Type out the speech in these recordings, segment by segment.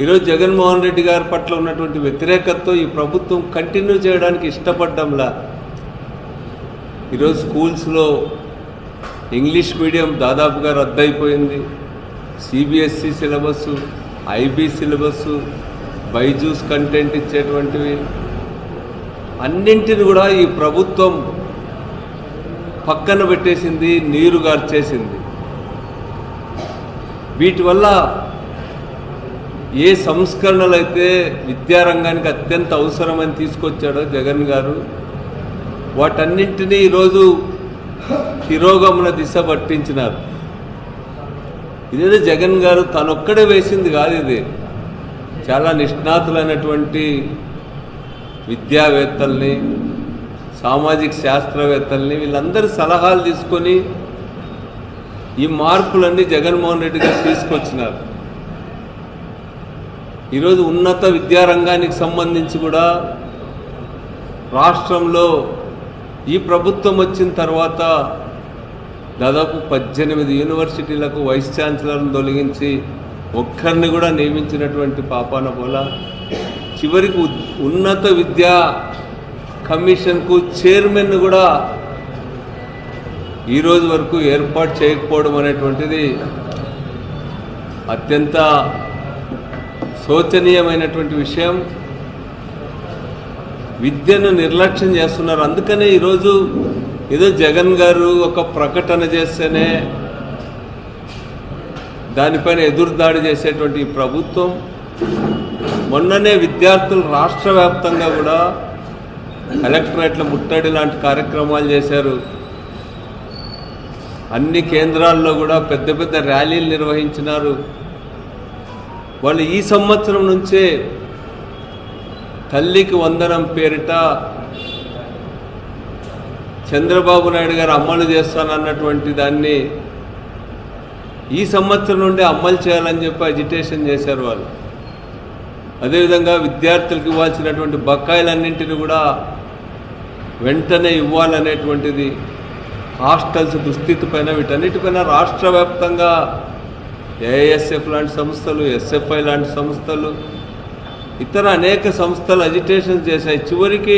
ఈరోజు జగన్మోహన్ రెడ్డి గారి పట్ల ఉన్నటువంటి వ్యతిరేకతతో ఈ ప్రభుత్వం కంటిన్యూ చేయడానికి ఇష్టపడ్డంలా ఈరోజు స్కూల్స్లో ఇంగ్లీష్ మీడియం దాదాపుగా రద్దయిపోయింది. CBSE syllabus, IB syllabus, Byju's content ఇచ్చేటువంటివి అన్నింటిని కూడా ఈ ప్రభుత్వం పక్కన పెట్టేసింది, నీరు గార్చేసింది. వీటి వల్ల ఏ సంస్కరణలు అయితే విద్యారంగానికి అత్యంత అవసరమని తీసుకొచ్చాడో జగన్ గారు, వాటన్నింటినీ ఈరోజు తిరోగమన దిశ పట్టించినారు. ఇదేదో జగన్ గారు తనొక్కడే వేసింది కాదు, ఇది చాలా నిష్ణాతులైనటువంటి విద్యావేత్తల్ని, సామాజిక శాస్త్రవేత్తల్ని వీళ్ళందరి సలహాలు తీసుకొని ఈ మార్పులన్నీ జగన్మోహన్ రెడ్డి గారు తీసుకొచ్చినారు. ఈరోజు ఉన్నత విద్యారంగానికి సంబంధించి కూడా రాష్ట్రంలో ఈ ప్రభుత్వం వచ్చిన తర్వాత దాదాపు 18 యూనివర్సిటీలకు వైస్ ఛాన్సలర్ను తొలగించి ఒక్కరిని కూడా నియమించినటువంటి పాపాన పోలా, చివరికి ఉన్నత విద్యా కమిషన్కు చైర్మన్ కూడా ఈరోజు వరకు ఏర్పాటు చేయకపోవడం అనేటువంటిది అత్యంత శోచనీయమైనటువంటి విషయం. విద్యను నిర్లక్ష్యం చేస్తున్నారు. అందుకనే ఈరోజు ఏదో జగన్ గారు ఒక ప్రకటన చేస్తేనే దానిపైన ఎదురుదాడి చేసేటువంటి ఈ ప్రభుత్వం మొన్ననే విద్యార్థులు రాష్ట్ర వ్యాప్తంగా కూడా కలెక్టరేట్ల ముట్టడి లాంటి కార్యక్రమాలు చేశారు. అన్ని కేంద్రాల్లో కూడా పెద్ద పెద్ద ర్యాలీలు నిర్వహించినారు. వాళ్ళు ఈ సంవత్సరం నుంచే తల్లికి వందనం పేరిట చంద్రబాబు నాయుడు గారు అమలు చేస్తానన్నటువంటి దాన్ని ఈ సంవత్సరం నుండి అమలు చేయాలని చెప్పి అజిటేషన్ చేశారు వాళ్ళు. అదేవిధంగా విద్యార్థులకు ఇవ్వాల్సినటువంటి బకాయిలన్నింటినీ కూడా వెంటనే ఇవ్వాలనేటువంటిది, హాస్టల్స్ దుస్థితి పైన వీటన్నిటిపైన రాష్ట్ర వ్యాప్తంగా ఏఎస్ఎఫ్ లాంటి సంస్థలు, ఎస్ఎఫ్ఐ లాంటి సంస్థలు, ఇతర అనేక సంస్థలు అజిటేషన్ చేశాయి. చివరికి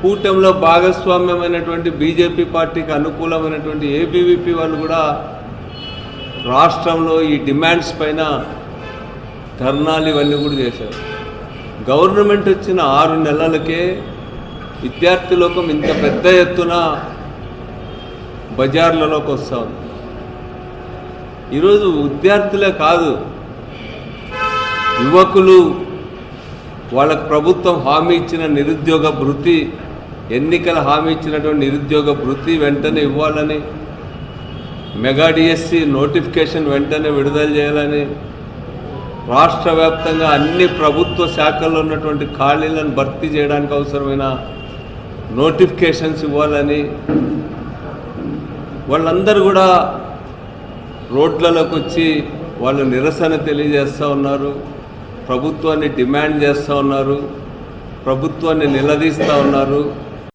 కూటమిలో భాగస్వామ్యమైనటువంటి బీజేపీ పార్టీకి అనుకూలమైనటువంటి ఏబీవీపీ వాళ్ళు కూడా రాష్ట్రంలో ఈ డిమాండ్స్ పైన ధర్నాలు ఇవన్నీ కూడా చేశారు. గవర్నమెంట్ వచ్చిన 6 నెలలకే విద్యార్థి లోకం ఇంత పెద్ద ఎత్తున బజార్లలోకి వస్తూ ఉంది. ఈరోజు విద్యార్థులే కాదు, యువకులు వాళ్ళకు ప్రభుత్వం హామీ ఇచ్చిన నిరుద్యోగ భృతి, ఎన్నికల హామీ ఇచ్చినటువంటి నిరుద్యోగ భృతి వెంటనే ఇవ్వాలని, మెగా డిఎస్సి నోటిఫికేషన్ వెంటనే విడుదల చేయాలని, రాష్ట్ర వ్యాప్తంగా అన్ని ప్రభుత్వ శాఖల్లో ఉన్నటువంటి ఖాళీలను భర్తీ చేయడానికి అవసరమైన నోటిఫికేషన్స్ ఇవ్వాలని వాళ్ళందరూ కూడా రోడ్లలోకి వచ్చి వాళ్ళు నిరసన తెలియజేస్తూ ఉన్నారు. ప్రభుత్వాన్ని డిమాండ్ చేస్తూ ఉన్నారు, ప్రభుత్వాన్ని నిలదీస్తూ ఉన్నారు.